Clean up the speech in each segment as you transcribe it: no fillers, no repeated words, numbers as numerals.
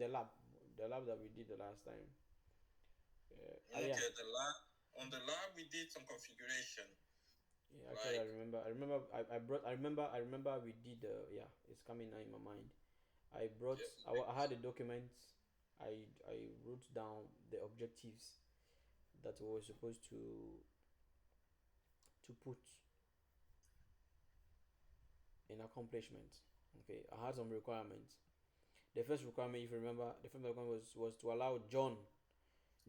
the lab that we did the last time. Okay, Yeah. the lab we did some configuration. Yeah, actually, Like I remember we did. Yeah, it's coming now in my mind. I brought. yeah, I had a document. I wrote down the objectives that we were supposed to put in accomplishment. Okay, I had some requirements. The first requirement, if you remember, the first requirement was to allow John.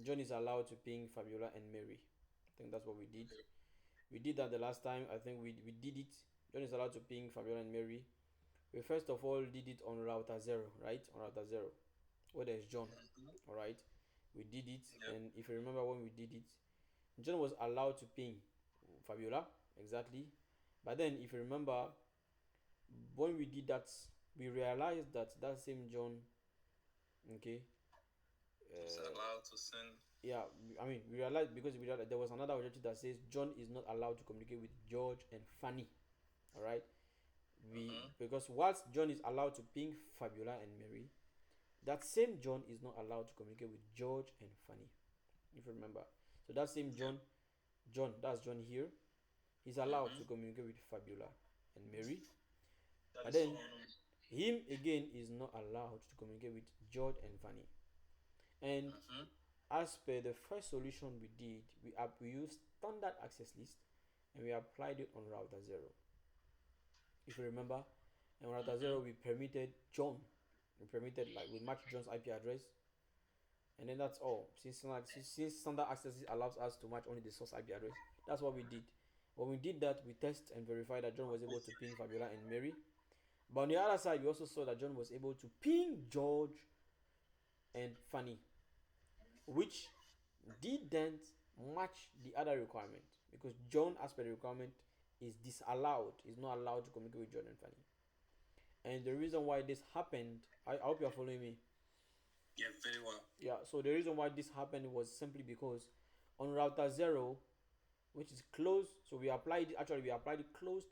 John is allowed to ping Fabiola and Mary. I think that's what we did. okay. We did that the last time. I think we did it. John is allowed to ping Fabiola and Mary. We first of all did it on router 0, right? On router 0, where there's John. Mm-hmm. All right, we did it, Yep. and if you remember when we did it, John was allowed to ping Fabiola exactly. But then, if you remember, when we did that, we realized that that same John, okay, Was uh, allowed to send. yeah, I mean, we realized because we realized there was another objective that says John is not allowed to communicate with George and Fanny. All right, we Mm-hmm. because whilst John is allowed to ping Fabiola and Mary, that same John is not allowed to communicate with George and Fanny, if you remember. So that same Yep. John, that's John here, he's allowed Mm-hmm. to communicate with Fabiola and Mary. That But is then someone. him again is not allowed to communicate with George and Fanny. And Mm-hmm. as per the first solution we did, we used standard access list and we applied it on router 0. If you remember, on router 0 Mm-hmm. we permitted John. We permitted, like, we matched John's IP address, and then that's all. Since standard access allows us to match only the source IP address, that's what we did. When we did that, we test and verify that John was able to ping Fabiola and Mary. But on the other side, we also saw that John was able to ping George and Fanny, which didn't match the other requirement because John, as per the requirement, is disallowed, is not allowed to communicate with John and Fanny. And the reason why this happened, I hope you are following me. Yeah, very well. Yeah, so the reason why this happened was simply because on router 0, which is close, so we applied it close,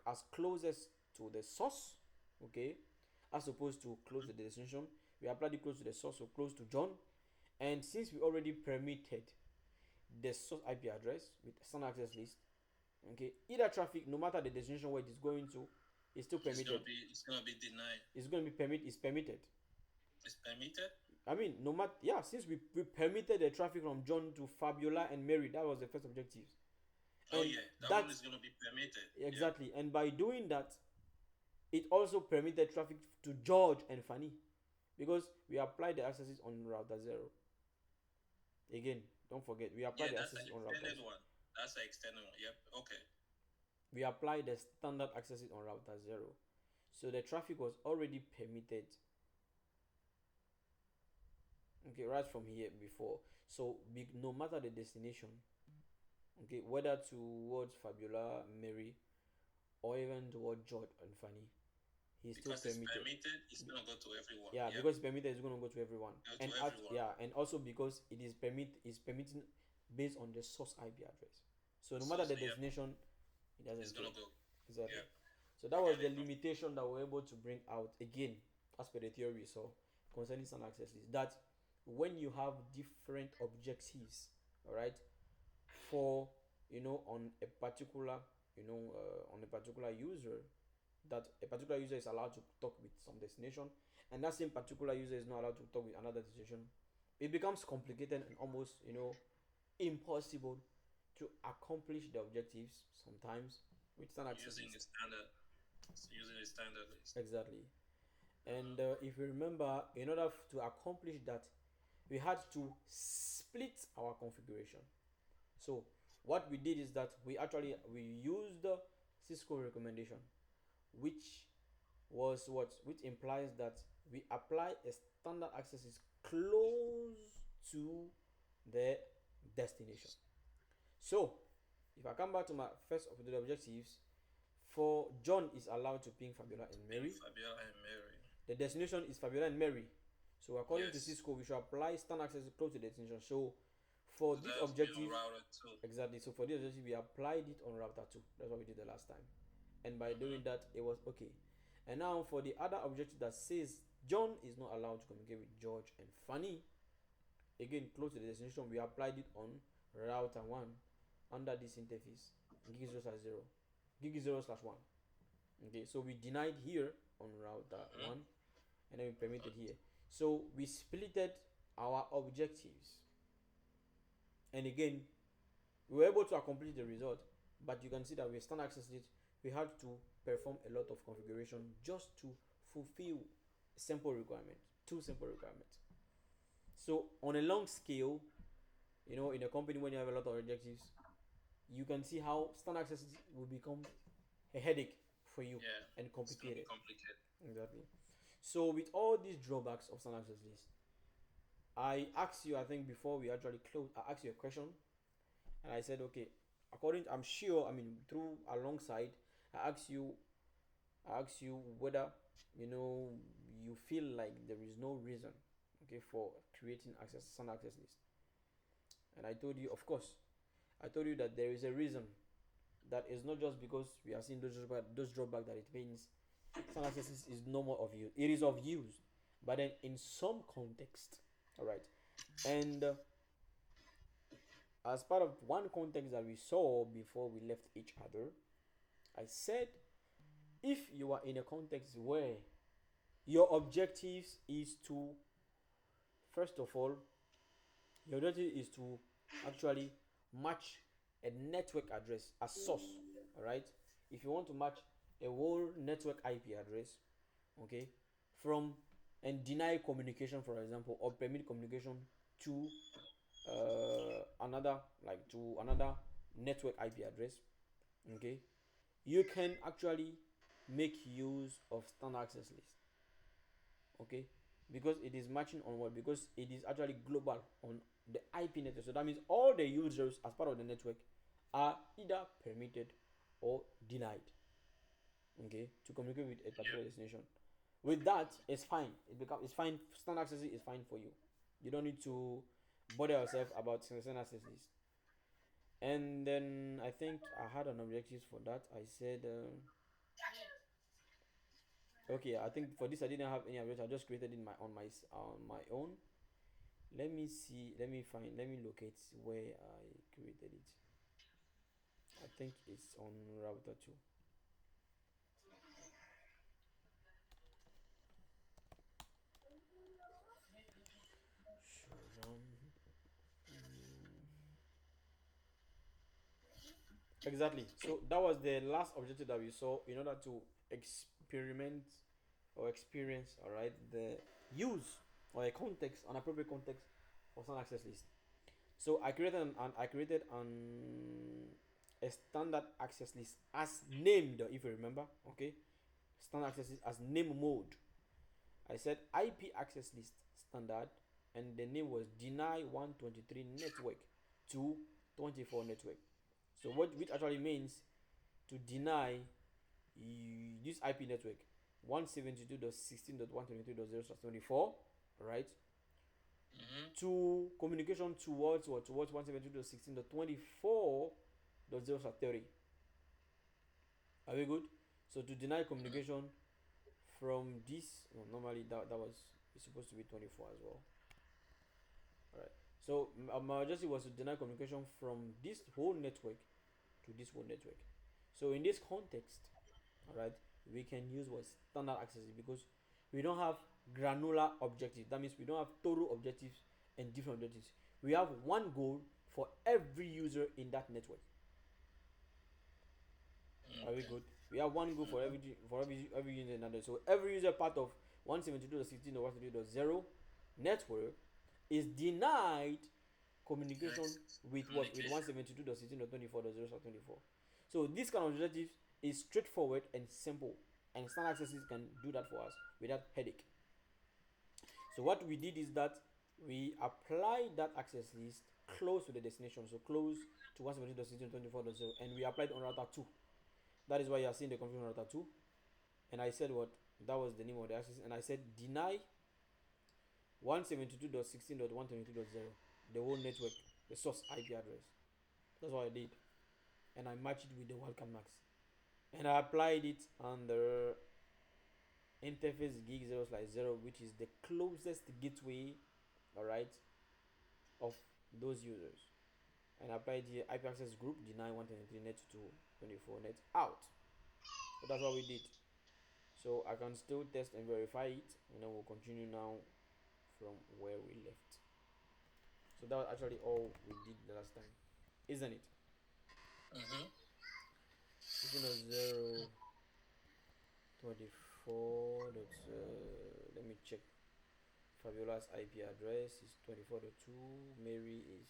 as closest to the source, okay, as opposed to close to the destination. We applied it close to the source, so close to John. And since we already permitted the source IP address with standard access list, okay, either traffic, no matter the destination where it is going to, is still permitted. It's gonna be denied. It's going to be permitted. It's permitted. I mean, no matter, yeah, since we permitted the traffic from John to Fabiola and Mary, that was the first objective. Oh And yeah, that one that, is gonna be permitted. Yep. exactly, and by doing that, it also permitted traffic to George and Fanny because we applied the accesses on router 0. Again, don't forget, we Yeah, applied the that's the accesses on extended routers. one. That's the extended one. Yep. Okay. We applied the standard accesses on router 0. So the traffic was already permitted, okay, right from here before. So no matter the destination, okay, whether towards Fabiola, Mary, or even toward George and Fanny, he's still Because it's permitted. permitted, it's gonna go to everyone. Yeah, Yep. because it's permitted, it's going to go to everyone. Go to And everyone. yeah, and also because it is permitting based on the source IP address. So no So, matter the yep, destination, it it's doesn't care. gonna go. Exactly. Yep. So that I was get the it now. limitation that we were able to bring out again, as per the theory we saw concerning standard access list. That when you have different objectives, all right, for, on a particular, on a particular user, that a particular user is allowed to talk with some destination, and that same particular user is not allowed to talk with another destination, it becomes complicated and almost, impossible to accomplish the objectives sometimes with standard access Using the list. standard. Using the standard list. Exactly. And if you remember, in order to accomplish that, we had to split our configuration. So what we did is that we used the Cisco recommendation, which which implies that we apply a standard access is close to the destination. So if I come back to my first of the objectives, for John is allowed to ping Fabiola and Being Mary. Fabiola and Mary. The destination is Fabiola and Mary. So according to Yes. Cisco, we should apply standard access close to the destination. So for So this that has to be on objective, router too. exactly. So for this objective, we applied it on router 2. That's what we did the last time. And by doing Mm-hmm. that, it was okay. And now for the other objective that says John is not allowed to communicate with George and Fanny. Again, close to the destination, we applied it on router 1 under this interface, gig 0 slash 0, gig 0 slash 1. Okay, so we denied here on router 1, and then we permitted here. So we splitted our objectives, and again we were able to accomplish the result, but you can see that we standard access list, we had to perform a lot of configuration just to fulfill simple requirements, two simple requirements. So on a long scale, in a company, when you have a lot of objectives, you can see how standard access will become a headache for you, and complicated. Exactly. So with all these drawbacks of standard access list, I asked you, I think before we actually close, I asked you a question, and I said, okay, I'm sure, through alongside, I asked you whether you feel like there is no reason, okay, for creating standard access list, and I told you, of course, I told you that there is a reason. That is not just because we are seeing those drawbacks that it means standard access list is no more of use. It is of use, but then in some context, all right, and as part of one context that we saw before we left each other, I said, if you are in a context where your objectives is to, first of all, your objective is to actually match a network address as source, all right? If you want to match a whole network IP address, okay, from and deny communication, for example, or permit communication to another network IP address, okay, you can actually make use of standard access list, okay, because it is matching on what? Because it is actually global on the IP network. So that means all the users as part of the network are either permitted or denied, okay, to communicate with a particular destination. With that, it's fine. It's fine. Standard access is fine for you. You don't need to bother yourself about standard access list. And then I think I had an objective for that. I said, okay, I think for this I didn't have any objective. I just created it on my own. Let me see. Let me locate where I created it. I think it's on router 2. Exactly. So that was the last objective that we saw in order to experiment or experience, all right, the use or an appropriate context for standard access list. So I created a standard access list as named, if you remember, okay, standard access list as name mode. I said IP access list standard, and the name was deny 123 network to 24 network. So which actually means to deny this IP network 172.16.123.0/24, right? To communication towards 172.16.24.0/30. Are we good? So to deny communication from this, normally that was, it's supposed to be 24 as well. All right. So my objective was to deny communication from this whole network to this whole network. So in this context, all right, we can use what standard access, because we don't have granular objectives. That means we don't have total objectives and different objectives. We have one goal for every user in that network. Are we good? We have one goal for every user in that network. So every user part of 172.16.123.0 network is denied communication with what? With 172.16.24.0/24. So this kind of objective is straightforward and simple, and standard access can do that for us without headache. So what we did is that we applied that access list close to the destination, so close to 172.16.24.0, and we applied on router 2. That is why you are seeing the configuration router 2. And I said what? That was the name of the access, and I said deny 172.16.123.0, the whole network, the source IP address. That's what I did, and I matched it with the wildcard max, and I applied it under interface gig 0/0, which is the closest gateway, all right, of those users, and apply the IP access group deny 123 net to 24 net out. So that's what we did. So I can still test and verify it, and then we'll continue now from where we left. So that was actually all we did the last time, isn't it? Mm-hmm. 0 24. Let me check. Fabiola's IP address is 24.2. Mary is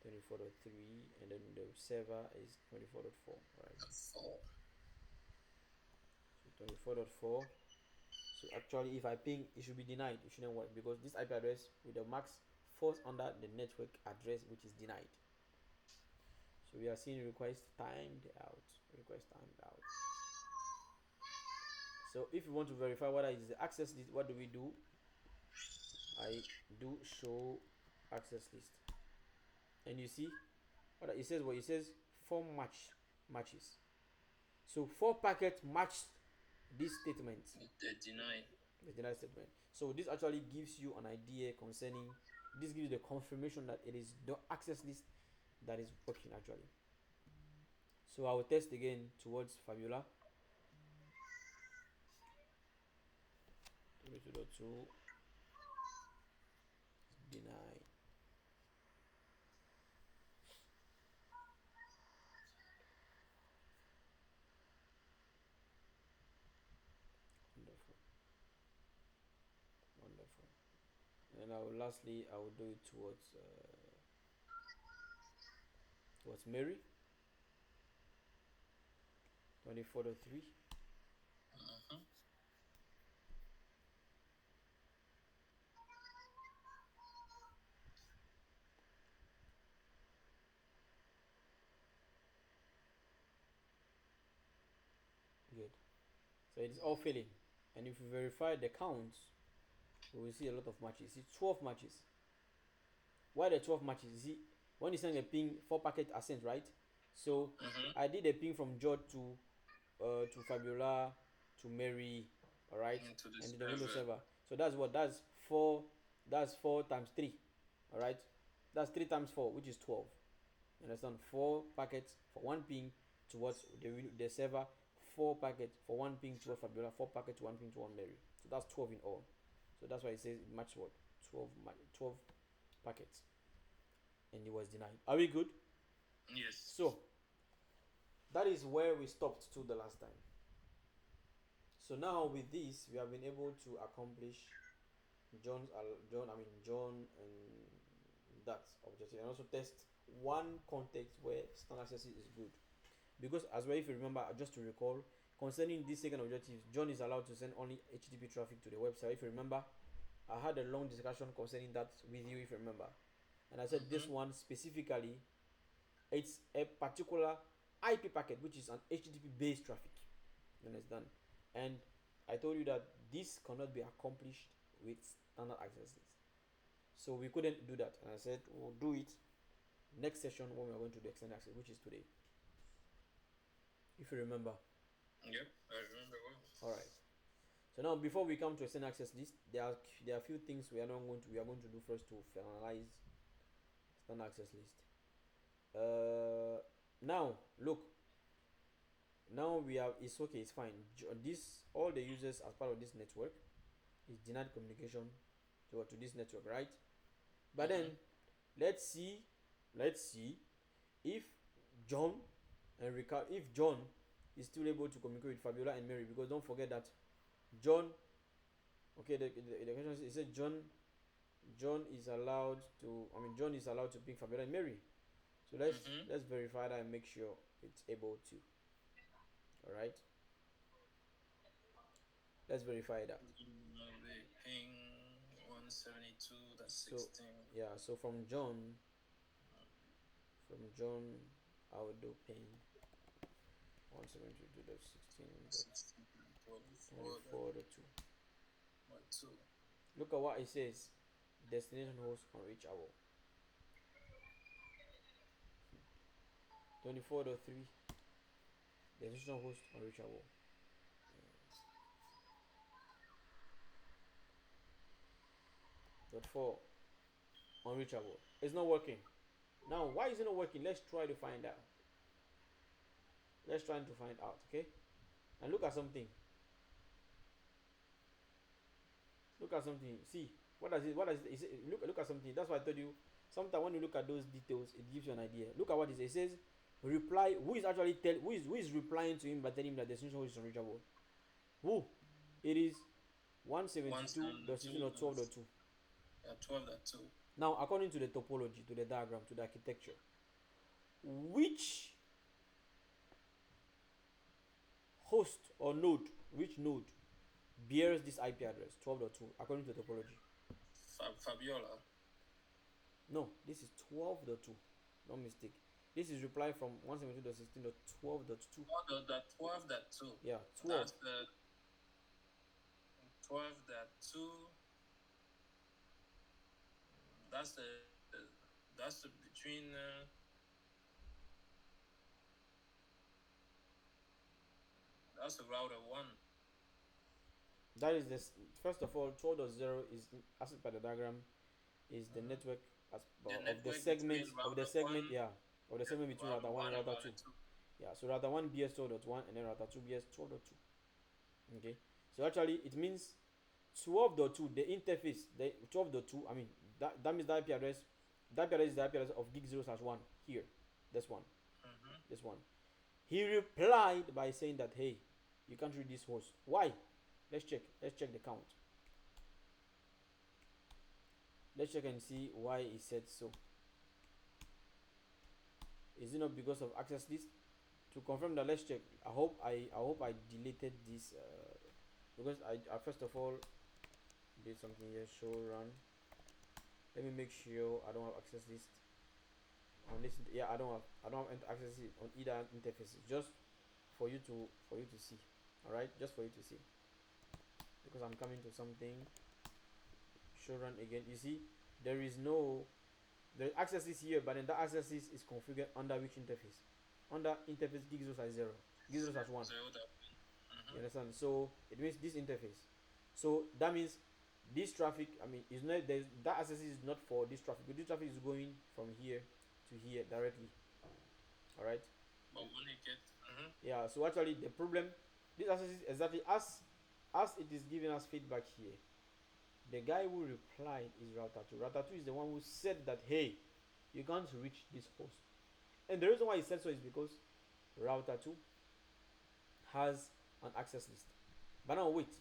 24.3, and then the server is 24.4. Right. So 24.4. So actually, if I ping, it should be denied. It shouldn't work because this IP address with the max falls under the network address, which is denied. So we are seeing request timed out. Request timed out. So if you want to verify what is the access list, what do we do? I do show access list, and you see what it says. What it says, 4 matches. So 4 packets match this statement. The deny statement. So this actually gives you an idea concerning. This gives you the confirmation that it is the access list that is working actually. So I will test again towards Fabiola. 22.2 deny. Wonderful. And lastly I will do it towards Mary. 24.3. Good. So it is all failing. And if you verify the counts, we will see a lot of matches. See 12 matches. Why the 12 matches? You see, when you send a ping, 4 packets are sent, right? So I did a ping from George to Fabiola to Mary, all right, and to the Windows server. So that's 4. That's 4 times 3, all right. That's 3 times 4, which is 12. You understand? 4 packets for 1 ping towards the server. 4 packets for 1 ping towards Fabiola. 4 packets to 1 ping to 1 Mary. So that's 12 in all. So that's why it says match what 12 packets, and it was denied. Are we good? Yes. So that is where we stopped to the last time. So now with this, we have been able to accomplish John and that objective, and also test one context where standard access is good. Because as well, if you remember, just to recall, concerning this second objective, John is allowed to send only HTTP traffic to the website. If you remember, I had a long discussion concerning that with you, if you remember. And I said this one specifically, it's a particular IP packet, which is an HTTP based traffic. You understand? And I told you that this cannot be accomplished with standard access list. So we couldn't do that. And I said we'll do it next session when we are going to do extended access, which is today. If you remember. Yep, I remember well. Alright. So now before we come to extended access list, there are a few things we are going to do first to finalize standard access list. Now look. Now we have, it's okay, it's fine. This, all the users as part of this network is denied communication to this network, right? But then let's see if John and Ricardo, if John is still able to communicate with Fabiola and Mary, because don't forget that John, okay, the question is, it said John is allowed to ping Fabiola and Mary. So let's verify that and make sure it's able to. All right, let's verify that. Ping 172, that's 16. So yeah, so from John I will do ping 172 that's 16.24.2. Look at what it says. Destination host unreachable. 24.3. Destination host unreachable. .4 unreachable. It's not working. Now, why is it not working? Let's try to find out. Let's try to find out, okay? And look at something. Look at something. See, what does it? What does it? Is it look at something. That's why I told you. Sometimes when you look at those details, it gives you an idea. Look at what it says. It says reply. Who is actually who is replying to him by telling him that the destination is unreachable? Who? It is 172.16.12.2. Yeah, 12.2. Now, according to the topology, to the diagram, to the architecture, which host or node, which node bears this IP address 12.2 according to the topology? Fabiola. No, this is 12.2. No mistake. This is reply from 172.16.12.2. Oh, the 12.2. Yeah, 12. That's the 12.2. That's the between. That's the router one. That is this. First of all, 12.0 is, as per the diagram, is the network as of the segment yeah, of the segment between router 1 and router 2. Yeah, so router 1 BS 12.1 and then router 2 BS 12.2. Okay, so actually it means 12.2, the interface, the 12.2, I mean that means the IP address, the IP address is the IP address of gig 0/1 here. This one. This one. He replied by saying that, hey, you can't read this host. Why? Let's check the count. Let's check and see why he said so. Is it not because of access list? To confirm that, let's check. I hope I deleted this because I first of all did something here. Show run. Let me make sure I don't have access list on this. Yeah, I don't have access list on either interfaces. Just for you to see. All right, just for you to see. Because I'm coming to something. Show run again. You see, there is access list here, but then that access list is configured under which interface? Under interface gig 0/0, gig 0/1. You understand? So it means this interface. So that means this traffic, I mean, is not that access is not for this traffic, but this traffic is going from here to here directly. All right. But when you get yeah, so actually the problem, this access is exactly as it is giving us feedback here. The guy who replied is router 2. Router 2 is the one who said that, hey, you can't reach this host. And the reason why he said so is because router 2 has an access list. But now wait,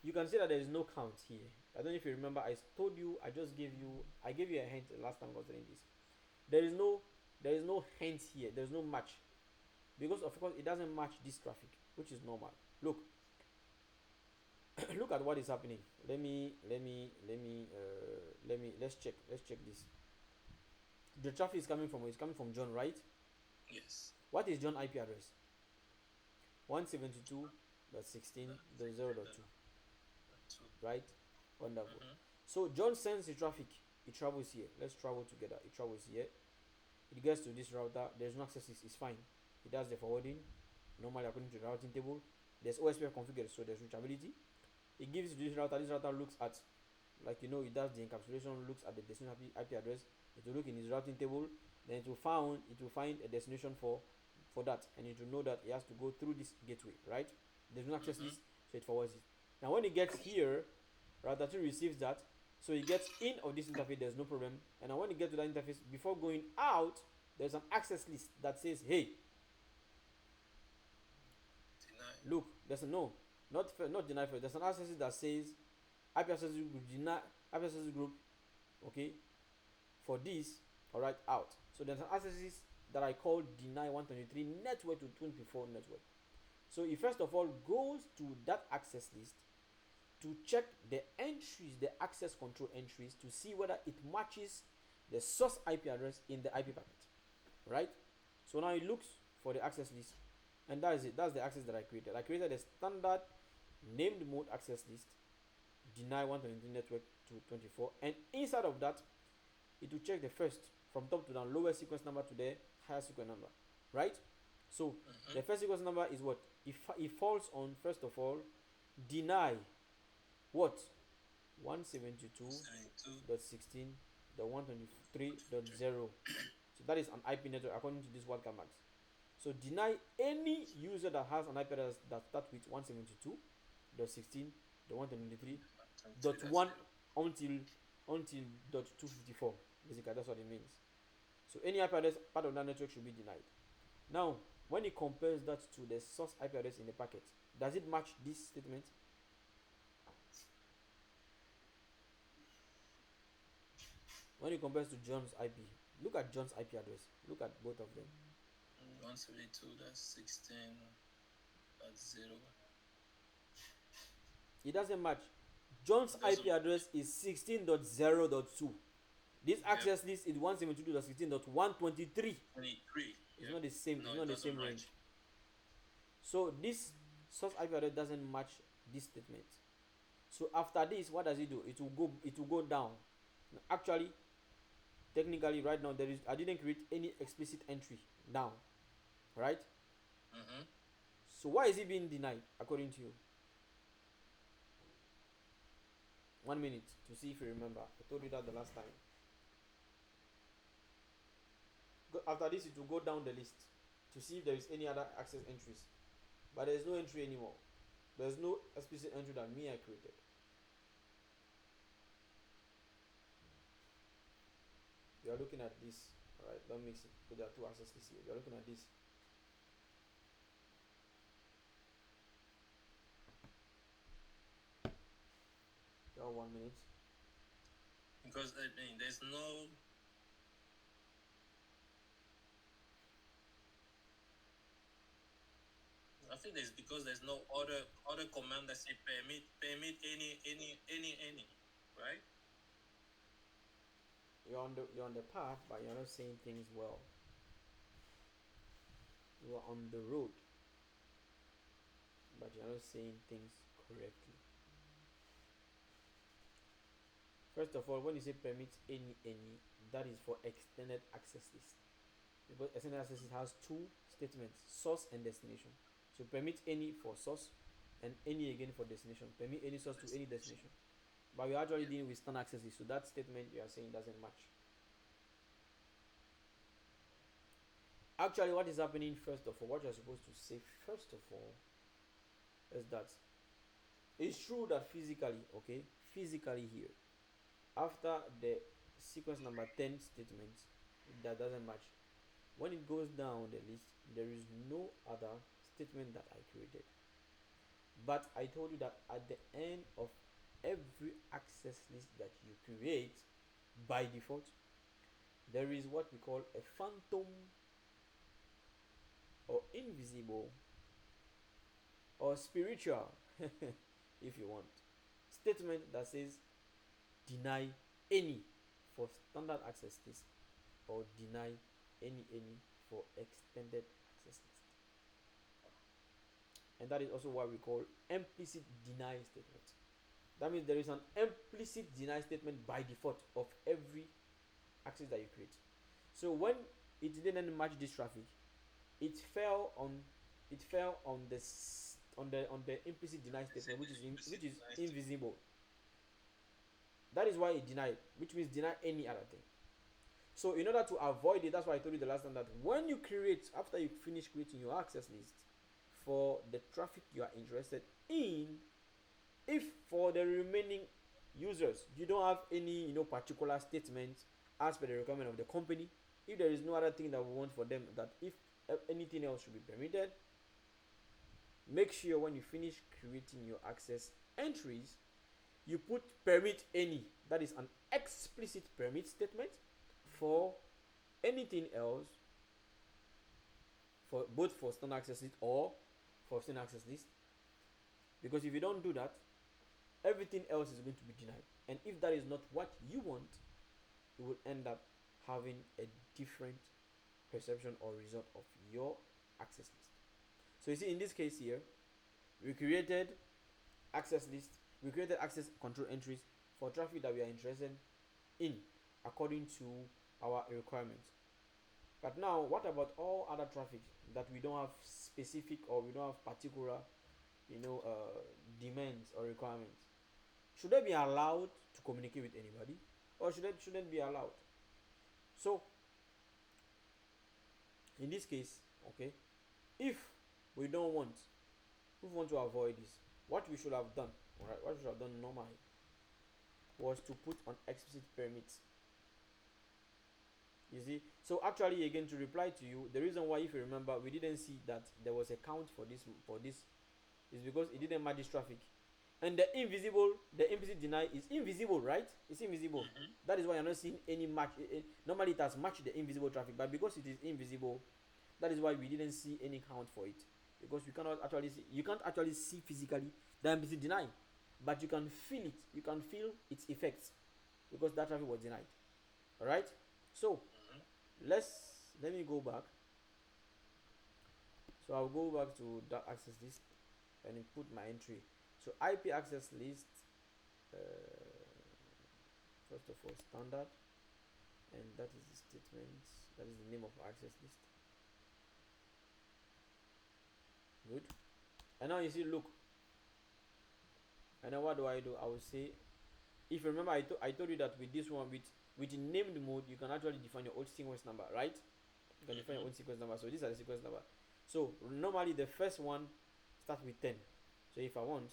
you can see that there is no count here. I don't know if you remember, I told you, I gave you a hint last time concerning this. There is no hint here, there is no match. Because of course it doesn't match this traffic, which is normal. Look, look at what is happening. Let's check this. The traffic is coming from John, right? yes. What is John IP address? 172.16.0.2. Right? Wonderful. So John sends the traffic. It travels here. Let's travel together. It travels here. It gets to this router. There's no access. It's fine. It does the forwarding normally according to the routing table. There's OSPF configured, so there's reachability. It gives this router. This router looks at, like it does the encapsulation, looks at the destination IP address. It will look in his routing table. Then it will find a destination for that, and it will know that it has to go through this gateway, right? There's no access list, so it forwards it. Now when it gets here, router 2 receives that, so it gets in of this interface. There's no problem. And now when you get to that interface, before going out, there's an access list that says, hey, look, there's not deny first. There's an access list that says IP access group deny IP access group, okay, for this, all right, out. So there's an access list that I call deny 123 network to 24 network. So it first of all goes to that access list to check the entries, the access control entries, to see whether it matches the source IP address in the IP packet, right? So now it looks for the access list, and that is it. That's the access that I created. I created a standard named mode access list, deny 123 network to 24, and inside of that, it will check the first from top to down, lowest sequence number to the highest sequence number, right? So the first sequence number is what? If it falls on, first of all, deny what? 172.16.123.0. So that is an IP network according to this wildcard max. So deny any user that has an IP address that starts with 172.16.123.1 until .254. Basically, that's what it means. So any IP address part of that network should be denied. Now, when it compares that to the source IP address in the packet, does it match this statement? When it compares to John's IP, look at John's IP address. Look at both of them. 172.16.0. It doesn't match. John's IP address is 16.0.2. This access list is 172.16.123. It's not the same. It's not the same range. So this source IP address doesn't match this statement. So after this, what does it do? It will go down. Actually, technically, right now I didn't create any explicit entry down, right? So why is it being denied according to you? 1 minute to see if you remember. I told you that the last time. After this, it will go down the list to see if there is any other access entries, but there is no entry anymore. There is no explicit entry that I created. You are looking at this. All right, don't mix it. But there are two access lists here. You are looking at this. You have 1 minute. Because I mean, there's no. I think because there's no other command that say permit any, right? You're on the path, but you're not saying things well. You are on the road, but you're not saying things correctly. First of all, when you say permit any, that is for extended access list. Because extended access list has two statements, source and destination. So permit any for source and any again for destination. Permit any source to any destination. But we're actually dealing with standard access list, so that statement you are saying doesn't match. Actually, what is happening first of all, what you're supposed to say first of all is that it's true that physically here, after the sequence number 10 statement, that doesn't match. When it goes down the list, there is no other statement that I created. But I told you that at the end of every access list that you create, by default, there is what we call a phantom or invisible or spiritual, if you want, statement that says deny any for standard access list or deny any for extended access list. And that is also what we call implicit deny statement. That means there is an implicit deny statement by default of every access that you create. So when it didn't match this traffic, it fell on the implicit deny statement, which is invisible. That is why it denied, which means deny any other thing. So in order to avoid it, that's why I told you the last time that when you create, after you finish creating your access list for the traffic you are interested in, if for the remaining users you don't have any particular statement as per the requirement of the company, if there is no other thing that we want for them, that if anything else should be permitted, make sure when you finish creating your access entries, you put permit any. That is an explicit permit statement for anything else, for both for standard access list or for standard access list. Because if you don't do that, everything else is going to be denied. And if that is not what you want, you will end up having a different perception or result of your access list. So you see, in this case here, we created access list, we created access control entries for traffic that we are interested in according to our requirements. But now, what about all other traffic that we don't have specific or we don't have particular demands or requirements? should they be allowed to communicate with anybody, or shouldn't be allowed? So in this case, okay, if we don't want, if we want to avoid this, what we should have done, all right, what we should have done normally was to put on explicit permits. You see, so actually again, to reply to you, the reason why, if you remember, we didn't see that there was a count for this is because it didn't match this traffic. And the implicit deny is invisible, right? It's invisible. That is why you're not seeing any match. Normally it has matched the invisible traffic, but because it is invisible, that is why we didn't see any count for it. Because you can't actually see physically the implicit deny, but you can feel it. You can feel its effects because that traffic was denied. All right. So let me go back. So I'll go back to that access list and input my entry. So IP access list, first of all, standard, and that is the statement, that is the name of access list. Good. And now you see, look, and now what do? I will say, if you remember, I told you that with this one, with the named mode, you can actually define your own sequence number, right? You can define your own sequence number. So these are the sequence number. So normally the first one starts with 10. So if I want,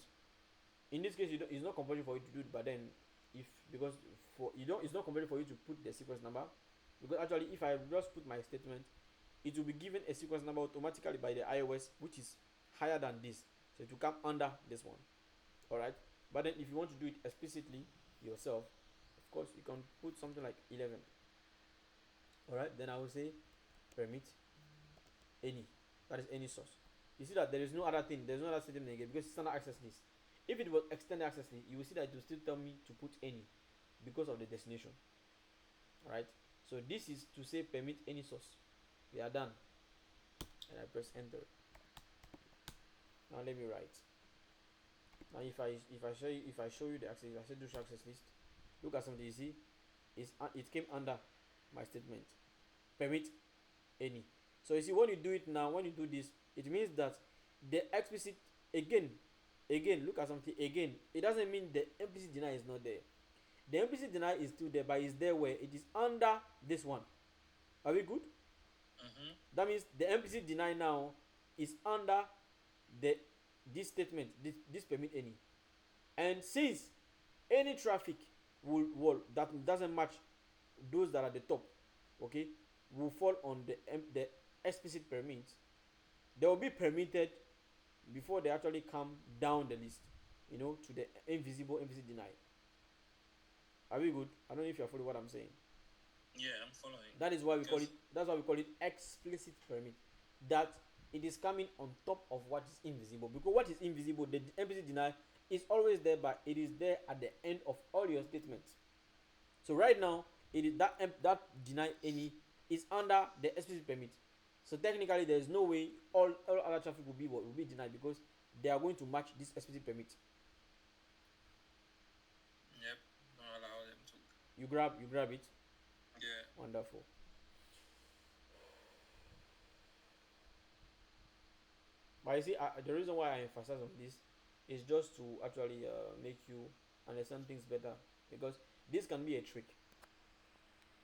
in this case, it's not compulsory for you to do it, but then because it's not compulsory for you to put the sequence number, because actually if I just put my statement, it will be given a sequence number automatically by the iOS, which is higher than this, so it will come under this one. All right, but then if you want to do it explicitly yourself, of course you can put something like 11. All right, then I will say permit any, that is any source. You see that there is no other thing, there's no other statement again, because it's standard access list. If it was extended access list, you will see that it will still tell me to put any because of the destination. All right, so this is to say permit any source. We are done, and I press enter. Now let me write. Now if I show you the access, I say do show access list. Look at something. You see, it came under my statement. Permit any. So you see, when you do it now, when you do this, it means that the explicit again, look at something again. It doesn't mean the implicit deny is not there. The implicit deny is still there, but it's there where it is under this one. Are we good? That means the implicit deny now is under this statement, this permit any. And since any traffic will that doesn't match those that are at the top, okay, will fall on the explicit permit, they will be permitted before they actually come down the list, to the invisible implicit deny. Are we good? I don't know if you're following what I'm saying. Yeah, I'm following. That is why we call it. That's why we call it explicit permit. That it is coming on top of what is invisible. Because what is invisible, the implicit deny, is always there, but it is there at the end of all your statements. So right now, it is that deny any is under the explicit permit. So technically, there is no way all other traffic will be denied, because they are going to match this explicit permit. Yep, I'll allow them to. You grab it. Yeah. Wonderful. But you see, the reason why I emphasize on this is just to actually make you understand things better, because this can be a trick.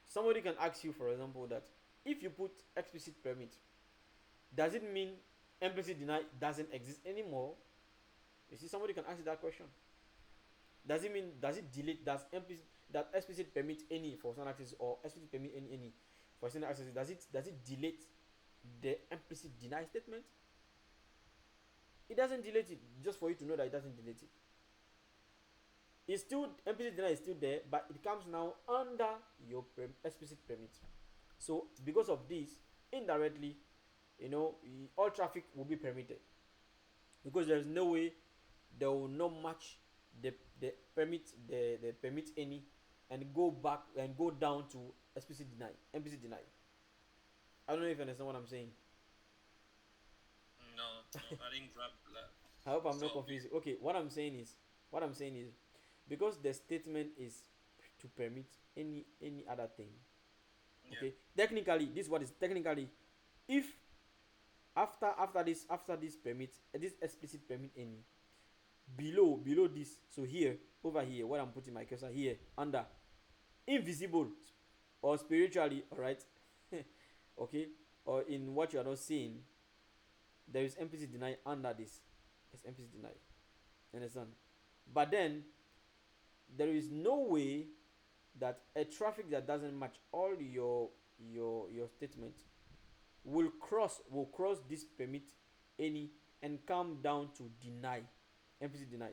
Somebody can ask you, for example, that if you put explicit permit, does it mean implicit deny doesn't exist anymore? You see, somebody can ask you that question. Does it delete, that explicit permit any for standard access, or explicit permit any for standard access, does it delete the implicit deny statement? It doesn't delete it, just for you to know that it doesn't delete it. It's still, implicit deny is still there, but it comes now under your explicit permit. So because of this, indirectly, all traffic will be permitted, because there is no way they will not match the permit any and go back and go down to implicit deny. I don't know if you understand what I'm saying. No, I didn't grab that. I hope I'm not confusing. Okay, what I'm saying is, because the statement is to permit any other thing. Okay, technically, this is what is technically, if after this permit, this explicit permit any, below this. So here, over here, what I'm putting my cursor here, under invisible or spiritually, all right. Okay, or in what you are not seeing, there is implicit denial under this. It's implicit denial. You understand? But then there is no way that a traffic that doesn't match all your statement will cross this permit any and come down to deny, implicit deny.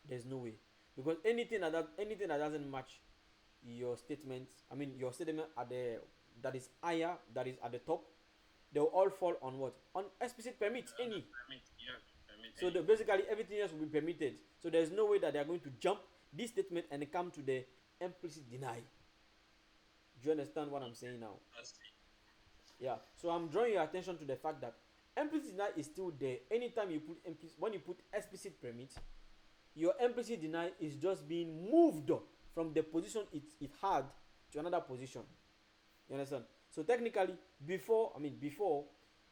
There's no way, because anything that doesn't match your statement, I mean your statement at the that is higher, that is at the top, they will all fall on what? On explicit permit any. Permit, yeah, permit So any. basically everything else will be permitted. So there's no way that they are going to jump this statement and come to the implicit deny. Do you understand what I'm saying now? I see. Yeah. So I'm drawing your attention to the fact that implicit deny is still there. Anytime you put when you put explicit permit, your implicit deny is just being moved from the position it had to another position. You understand? So technically, before,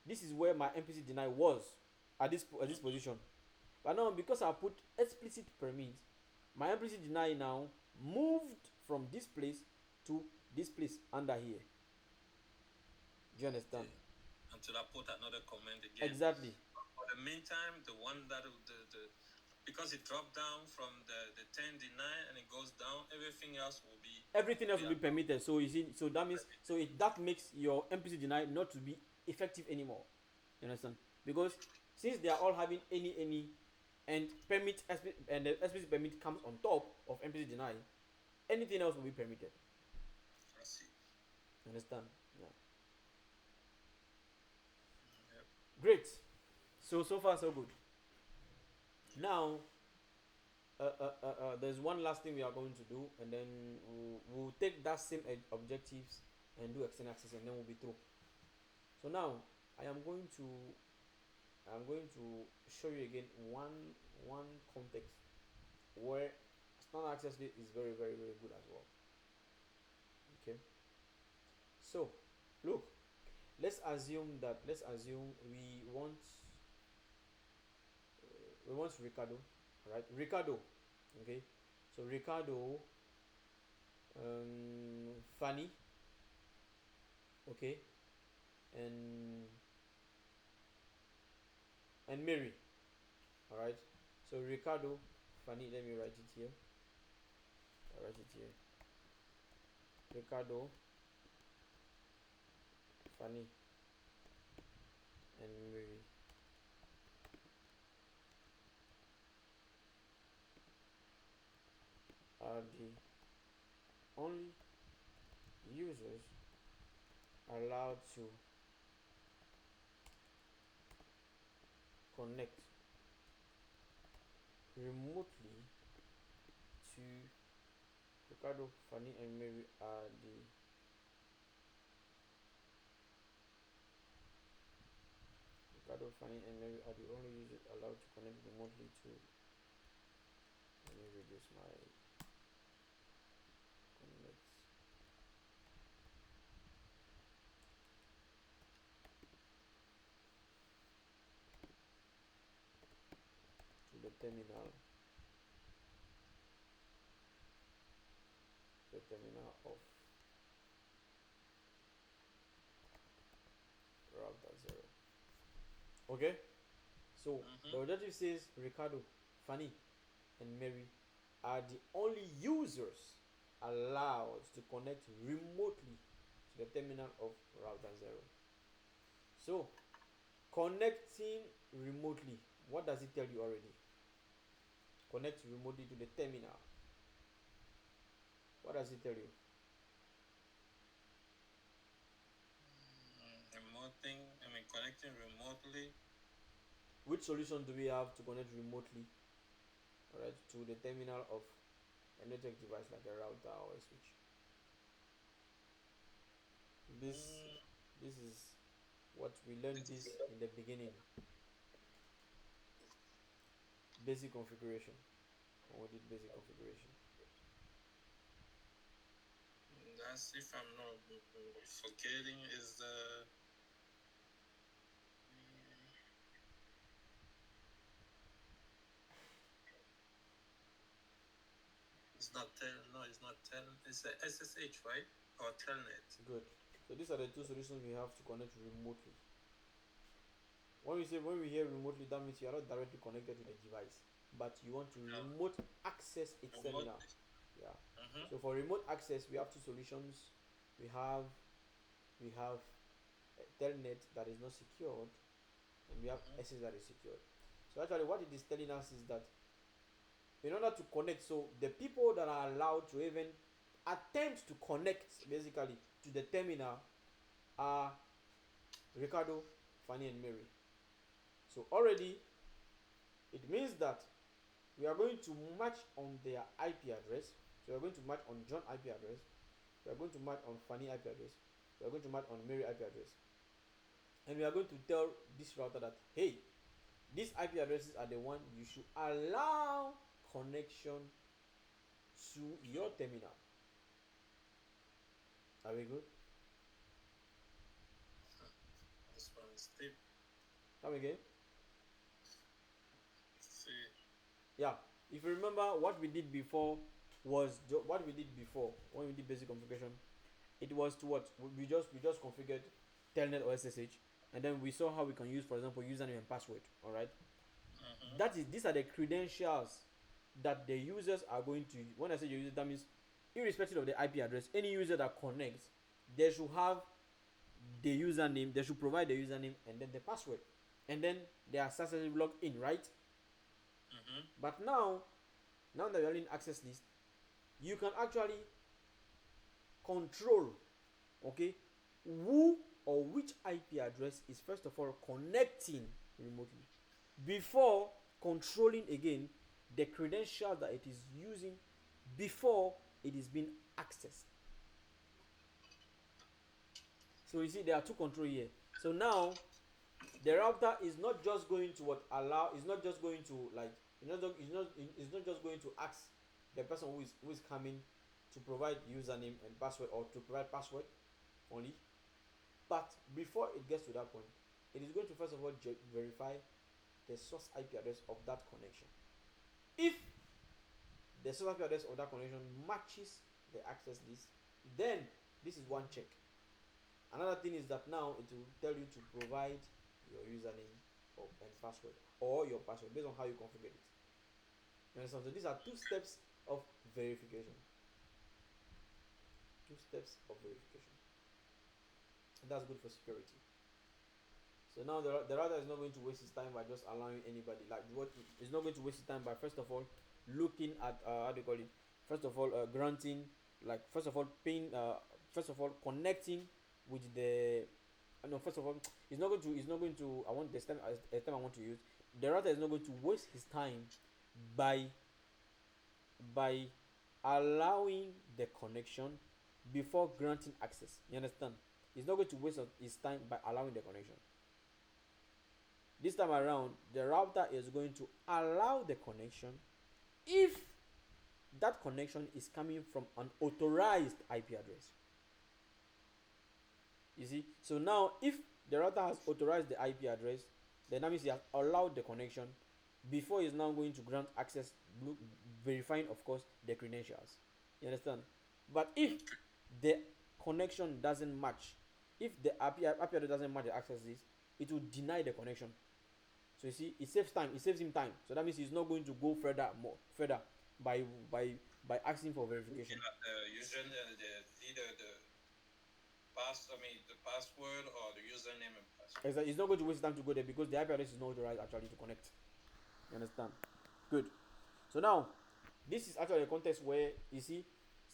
this is where my implicit deny was at this position. But now, because I put explicit permit, my implicit deny now moved from this place to this place under here. Do you understand? Okay. Until I put another comment again. Exactly. For the meantime, the one that the because it dropped down from the 10 deny and it goes down, everything else will be permitted. So you see, so that means that makes your implicit deny not to be effective anymore. You understand? Because since they are all having any and and the explicit permit comes on top of implicit deny, anything else will be permitted. I see. Understand? Yeah. Yep. Great. So far so good. Now, there's one last thing we are going to do, and then we'll take that same objectives and do external access, and then we'll be through. So now I am going to show you again one context where external access is very very very good as well. Okay. So look, let's assume we want Ricardo, right? Ricardo, okay. So Ricardo, Fanny, okay, and Mary, all right. So Ricardo, Fanny, let me write it here. I'll write it here. Ricardo, Fanny, and Mary. Are the only users allowed to connect remotely to Ricardo, Fanny, and Mary are the Ricardo, Fanny, and Mary are the only users allowed to connect remotely to. Let me reduce my connect. To the terminal. The terminal of router 0. Okay? So the objective says Ricardo, Fanny, and Mary are the only users allowed to connect remotely to the terminal of router 0. So connecting remotely, what does it tell you already? Connect remotely to the terminal. What does it tell you? Connecting remotely. Which solution do we have to connect remotely, alright, to the terminal of a network device like a router or a switch? This is what we learned this in the beginning. Basic configuration. When we did basic configuration. That's, if I'm not forgetting, is the It's not tel. No, it's not tel. It's the SSH, right? Or telnet. Good. So these are the two solutions we have to connect remotely. When we hear remotely, that means you are not directly connected to the device, but you want to remote access its terminal. Yeah. So for remote access, we have two solutions. We have a telnet that is not secured, and we have SS that is secured. So actually, what it is telling us is that in order to connect, so the people that are allowed to even attempt to connect basically to the terminal are Ricardo, Fanny, and Mary. So already it means that we are going to match on their IP address. So we are going to match on John IP address. We are going to match on Fanny IP address. We are going to match on Mary IP address. And we are going to tell this router that, hey, these IP addresses are the one you should allow connection to your terminal. Are we good? This one is deep. Come again? See. Yeah. If you remember, what we did before was what we did before when we did basic configuration. It was to what we just configured telnet or SSH, and then we saw how we can use, for example, username and password. All right. That is, these are the credentials that the users are going to. When I say user, that means irrespective of the IP address, any user that connects, they should have the username. They should provide the username and then the password, and then they are successfully logged in, right? But now that you're in access list, you can actually control, okay, who or which IP address is first of all connecting remotely before controlling again the credentials that it is using before it is being accessed. So you see, there are two controls here. So now the router is not just going to is not just going to it's not just going to ask the person who is coming to provide username and password, or to provide password only. But before it gets to that point, it is going to first of all verify the source IP address of that connection. If the source IP address of that connection matches the access list, then this is one check. Another thing is that now it will tell you to provide your username and password, or your password, based on how you configure it. You understand? So these are two steps of verification. Two steps of verification. And that's good for security. So now the router is not going to waste his time by just allowing anybody. Like, what is not going to waste his time by first of all looking at how do you call it? First of all, granting, like, first of all paying, first of all connecting with the. No, first of all, it's not going to. I want the term I want to use. The router is not going to waste his time by allowing the connection before granting access. You understand? He's not going to waste his time by allowing the connection. This time around, the router is going to allow the connection if that connection is coming from an authorized IP address. You see? So now, if the router has authorized the IP address, then that means he has allowed the connection before he's now going to grant access, verifying, of course, the credentials. You understand? But if the connection doesn't match, if the IP address doesn't match the access list, it will deny the connection. So you see, it saves time. It saves him time. So that means he's not going to go further by asking for verification. Using either the password or the username and password. Exactly. He's not going to waste time to go there because the IP address is not authorized actually to connect. You understand? Good. So now, this is actually a context where you see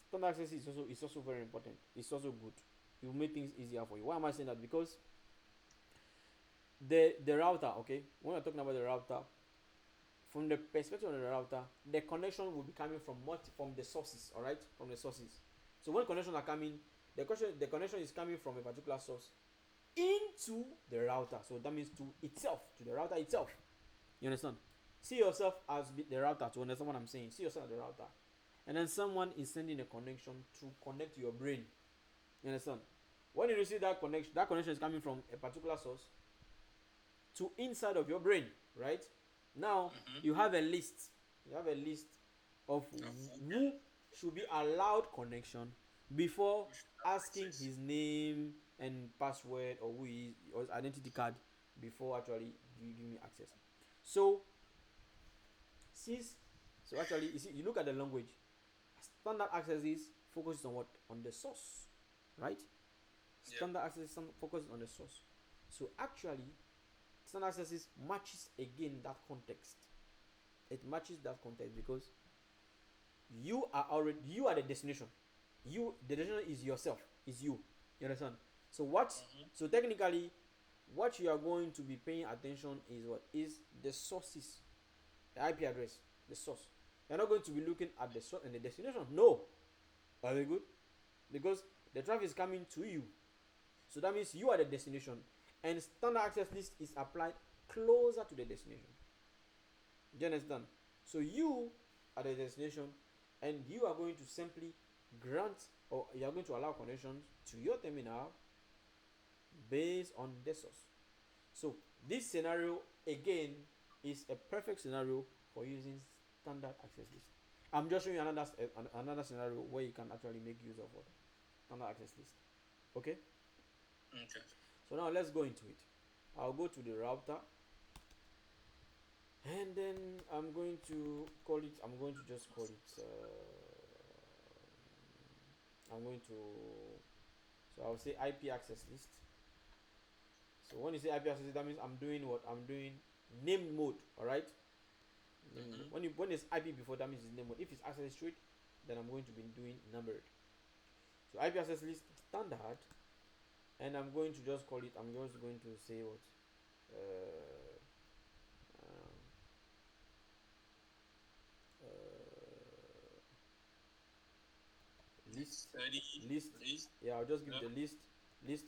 standard access is also very important. It's also good. It will make things easier for you. Why am I saying that? Because the router, okay, when we're talking about the router, from the perspective of the router, the connection will be coming from the sources, all right, from the sources. So when connections are coming, the connection is coming from a particular source into the router. So that means to the router itself. You understand? See yourself as the router to understand what I'm saying. See yourself as the router, and then someone is sending a connection to connect to your brain. You understand? When you receive that connection is coming from a particular source to inside of your brain, right? Now you have a list. You have a list of who should be allowed connection before Who should have asking access? his name and password or who he is or his identity card before actually giving me access. So since so actually you see you look at the language, standard accesses focuses on what? On the source, right? Yeah. Standard access focuses on the source. So actually standard accesses matches again that context. It matches that context because you are the destination. The destination is yourself, is you. You understand? So what? So technically, what you are going to be paying attention is what is the sources, the IP address, the source. You're not going to be looking at the source and the destination. No. Very good, because the traffic is coming to you. So that means you are the destination, and standard access list is applied closer to the destination. Do you understand? So you are the destination, and you are going to simply grant or you are going to allow connections to your terminal based on the source. So this scenario again is a perfect scenario for using standard access list. I'm just showing you another scenario where you can actually make use of what standard access list. Okay. Okay. So now let's go into it. I'll go to the router, and then I'm going to just call it I'm going to so I'll say IP access list. So when you say IP access list, that means I'm doing what? I'm doing name mode. Alright. When it's IP before, that means it's name mode. If it's access straight, then I'm going to be doing numbered. So IP access list standard, and I'm going to just call it, I'm just going to say what list yeah, I'll just give the list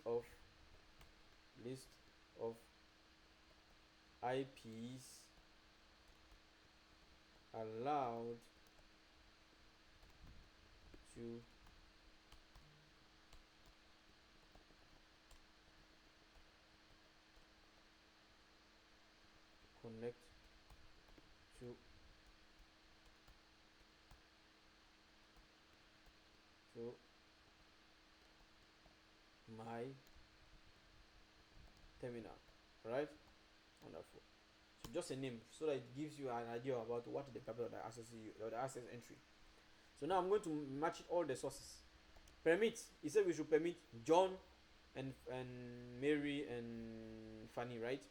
of IPs allowed to connect to my terminal. Right? Wonderful. So just a name so that it gives you an idea about what is the purpose of the access entry. So now I'm going to match all the sources. Permit. He said we should permit John and Mary and Fanny, right?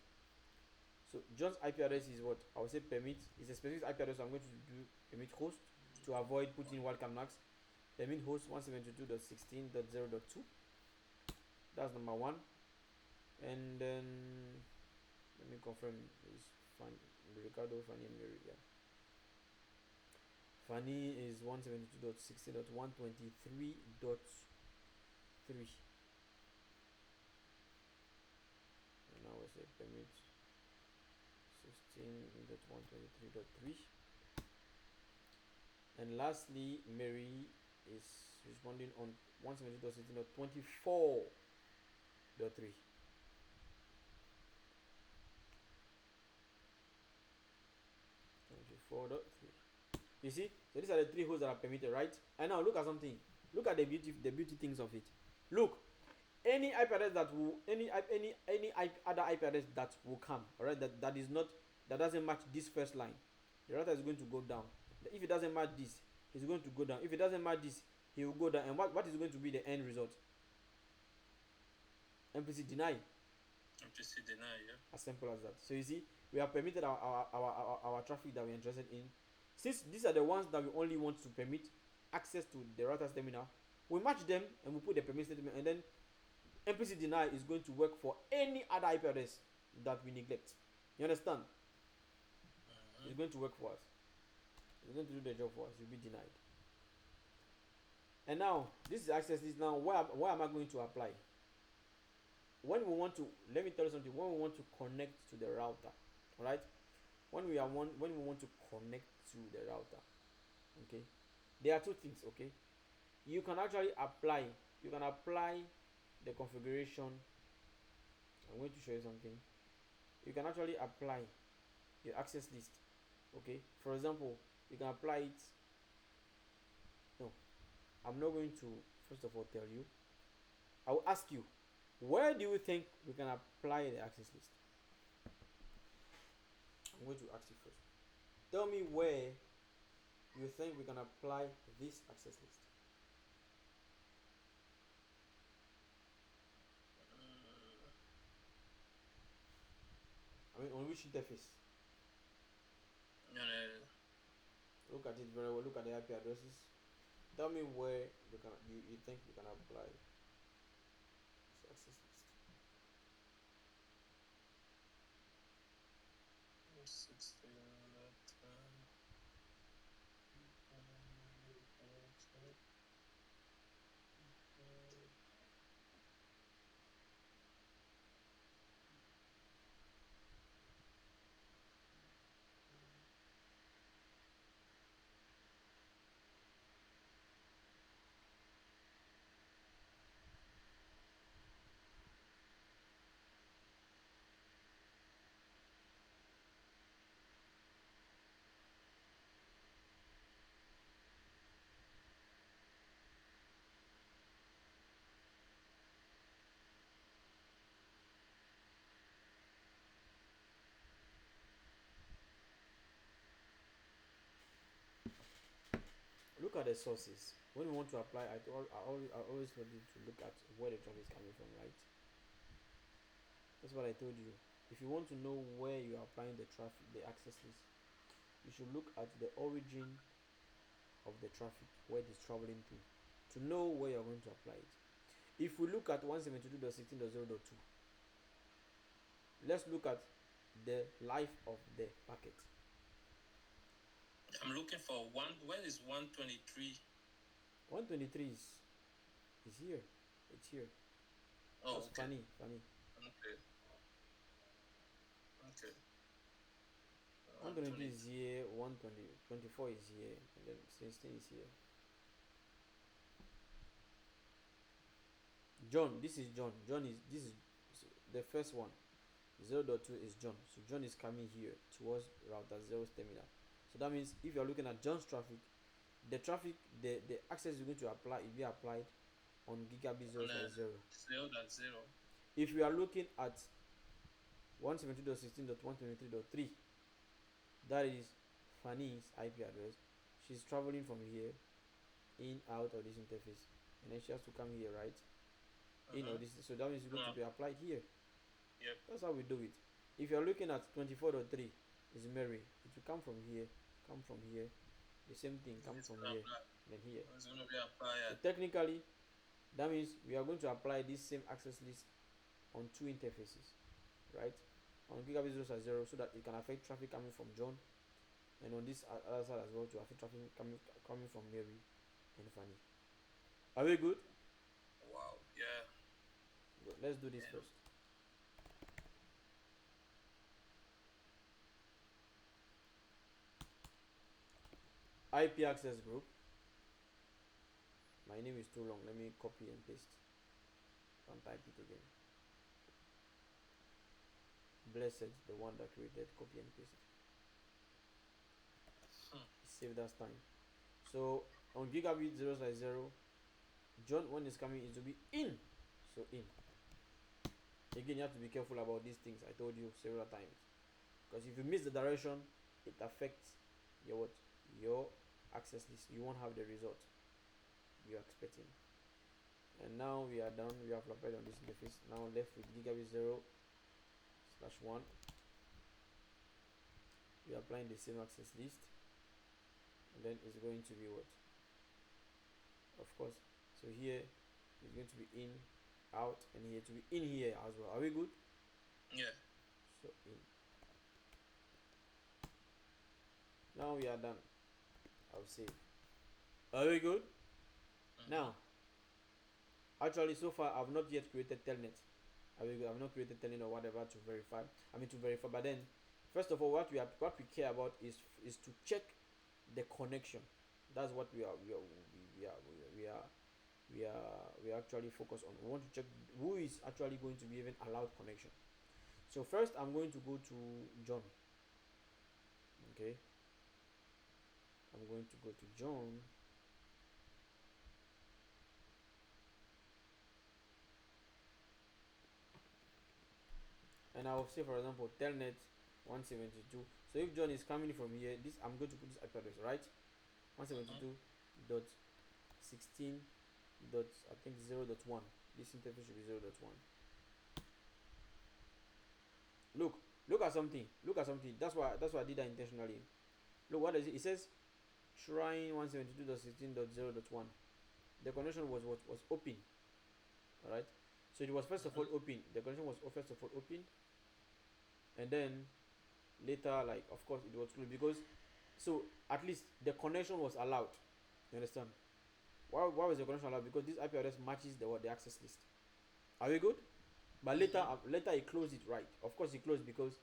So John's IP address is what I would say permit is a specific IP address. So I'm going to do permit host to avoid putting wildcard marks. Permit host 172.16.0.2. That's number one. And then let me confirm is Ricardo, Fanny, and Mary. Yeah. Fanny is 172.16.123.3. And now I say permit 16.123.3. And lastly, Mary is responding on 172.16.24.3. You see, so these are the three hosts that are permitted, right? And now look at something. Look at the beauty things of it. Look, any IP address that will any other IP address that will come, alright, that doesn't match this first line, the router is going to go down. If it doesn't match this, he's going to go down. If it doesn't match this, he will go down. And what is going to be the end result? Implicit deny. Implicit deny, yeah. As simple as that. So you see, we have permitted our traffic that we're interested in. Since these are the ones that we only want to permit access to the router's terminal, we match them and we put the permit statement, and then implicit deny is going to work for any other IP address that we neglect. You understand? It's going to work for us. It's going to do the job for us. You'll be denied. And now this is access list. Now where am I going to apply? When we want to, let me tell you something. When we want to connect to the router, all right? When we want to connect to the router, okay, there are two things. Okay, you can actually apply the configuration. I'm going to show you something. You can actually apply your access list. Okay, for example, you can apply it. No, I'm not going to first of all tell you. I will ask you, where do you think we can apply the access list? I'm going to ask you first. Tell me where you think we can apply this access list. I mean, on which interface? Look at it very well. Look at the IP addresses. Tell me where you think we can apply this access list. 16. Look at the sources. When you want to apply, I always told you to look at where the traffic is coming from, right? That's what I told you. If you want to know where you are applying the traffic, the access list, you should look at the origin of the traffic, where it is traveling to know where you're going to apply it. If we look at 172.16.0.2, let's look at the life of the packet. I'm looking for one. Where is 123? 123 is here. It's here. Oh, that's okay. funny. Okay. 123 is here, 24 is here, and then 16 is here. John, this is John. This is the first one. 0.2 is John. So John is coming here towards router 0's terminal. So that means if you're looking at John's traffic, the access is going to apply, it will be applied on gigabit 0.0. 0.0. If we are looking at 172.16.123.3, that is Fanny's IP address. She's traveling from here in out of this interface, and then she has to come here, right? In or this, so that means it's going to be applied here. Yep. That's how we do it. If you're looking at 24.3, is Mary. It will come from here, the same thing comes from here, then here. It's going to be applied. So technically, that means we are going to apply this same access list on two interfaces, right? On gigabit 0.0, so that it can affect traffic coming from John, and on this other side as well to affect traffic coming from Mary and Fanny. Are we good? Wow. Yeah. Good. Let's do this first. IP access group. My name is too long. Let me copy and paste. Don't type it again. Blessed, the one that created, copy and paste. Save that time. So on gigabit 0.0, John, when is coming, it will be in. So in. Again, you have to be careful about these things. I told you several times, because if you miss the direction, it affects your access list. You won't have the result you're expecting. And now we are done. We have applied on this interface. Now left with gigabit 0/1. We are applying the same access list, and then it's going to be what? Of course. So here it's going to be in, out, and here to be in here as well. Are we good? Yeah. So in. Now we are done. I'll save. Are we good? Now, actually, so far I've not yet created telnet. I've not created telnet or whatever to verify. But then, first of all, what we care about is to check the connection. That's what we actually focus on. We want to check who is actually going to be even allowed connection. So first, I'm going to go to John. Okay. I'm going to go to John. and I'll say for example telnet 172. So if John is coming from here, this I'm going to put this IP address, right? 172 dot 16 dot I think 0.1. This interface should be 0.1. Look at something. Look at something. That's why I did that intentionally. Look, what is it? It says shrine 172.16.0.1. The connection was open. Alright. So it was first of all open. The connection was first of all open. And then later, like, of course it was closed, because so at least the connection was allowed. You understand? Why was the connection allowed? Because this IP address matches the access list. Are we good? But later he closed it, right? Of course he closed because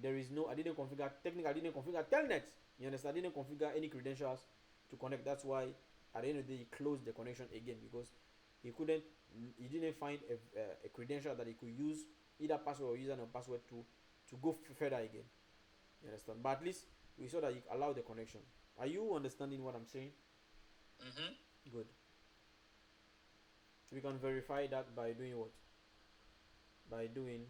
there is no, I didn't configure telnet. You understand? I didn't configure any credentials to connect. That's why at the end of the day he closed the connection again, because he didn't find a credential that he could use, either password or username or password, to go further again. You understand? But at least we saw that you allow the connection. Are you understanding what I'm saying? Good. We can verify that by doing what? By doing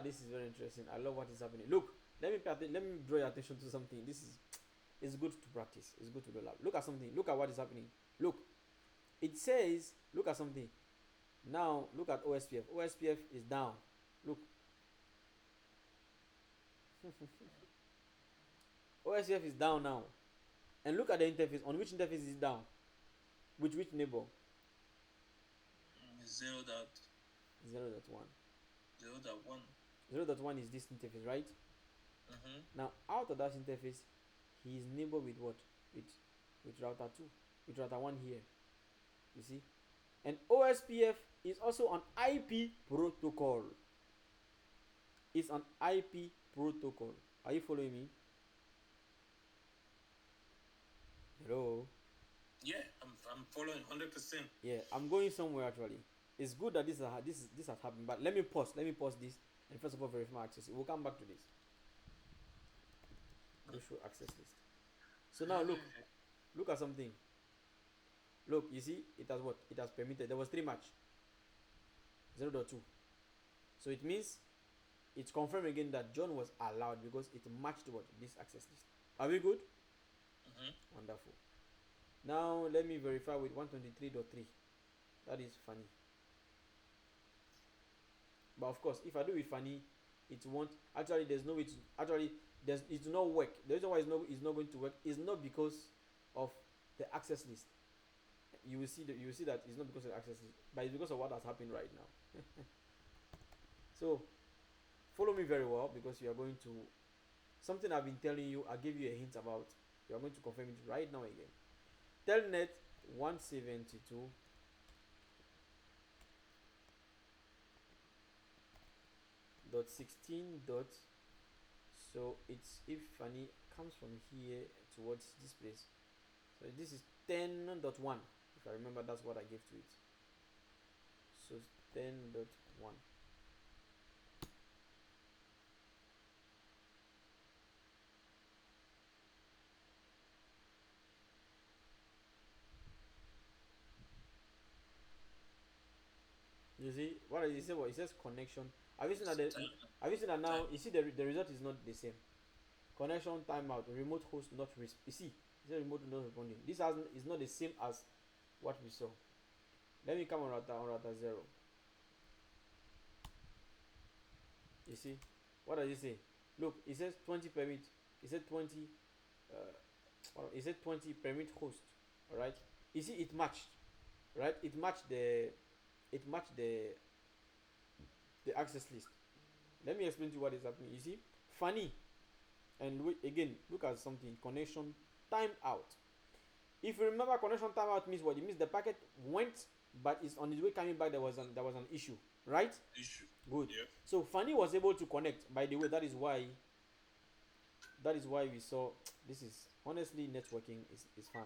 this is very interesting. I love what is happening. Look, let me draw your attention to something. This is, it's good to practice. It's good to do lab. Look at something. Look at what is happening. Look, it says, look at something. Now look at OSPF. OSPF is down. Look. OSPF is down now. And look at the interface. On which interface is it down? Which neighbor? 0.1. 0.1. 0.1 is this interface, right? Now out of that interface, he is neighbor with what? With router 2, with router 1 here. You see? And OSPF is also an IP protocol. It's an IP protocol. Are you following me? Hello? Yeah, I'm following 100%. Yeah, I'm going somewhere actually. It's good that this has happened, but let me pause this and first of all verify my access. We'll come back to this. Go show access list. So now look at something. Look, you see, it has what? It has permitted. There was 3 match. 0.2. So it means it's confirmed again that John was allowed because it matched what? This access list. Are we good? Wonderful. Now let me verify with 123.3. That is funny. But of course, if I do with funny, it won't. Actually, there's no way to. Actually, it will not work. The reason why it's not going to work is not because of the access list. You will see that it's not because of the access list, but it's because of what has happened right now. So follow me very well, because you are going to, something I've been telling you, I gave you a hint about. You are going to confirm it right now again. Telnet 172 dot 16 dot, so it's, if funny comes from here towards this place, so this is 10.1. if I remember, that's what I gave to it. So 10.1. You see what it says? What it says? Connection. Have you seen that now? You see the result is not the same. Connection timeout. Remote host not you see, it says remote not responding. This is not the same as what we saw. Let me come on router 0. You see, what does it say? Look, it says 20 permit. It said 20. It said 20 permit host. All right. You see, it matched. Right. It matched the access list. Let me explain to you what is happening. You see, funny, and again, look at something. Connection timeout. If you remember, connection timeout means what? It means the packet went, but it's on its way coming back. There was an issue, right? Issue. Good. Yeah. So Fanny was able to connect. By the way, that is why we saw, this is honestly, networking is fun.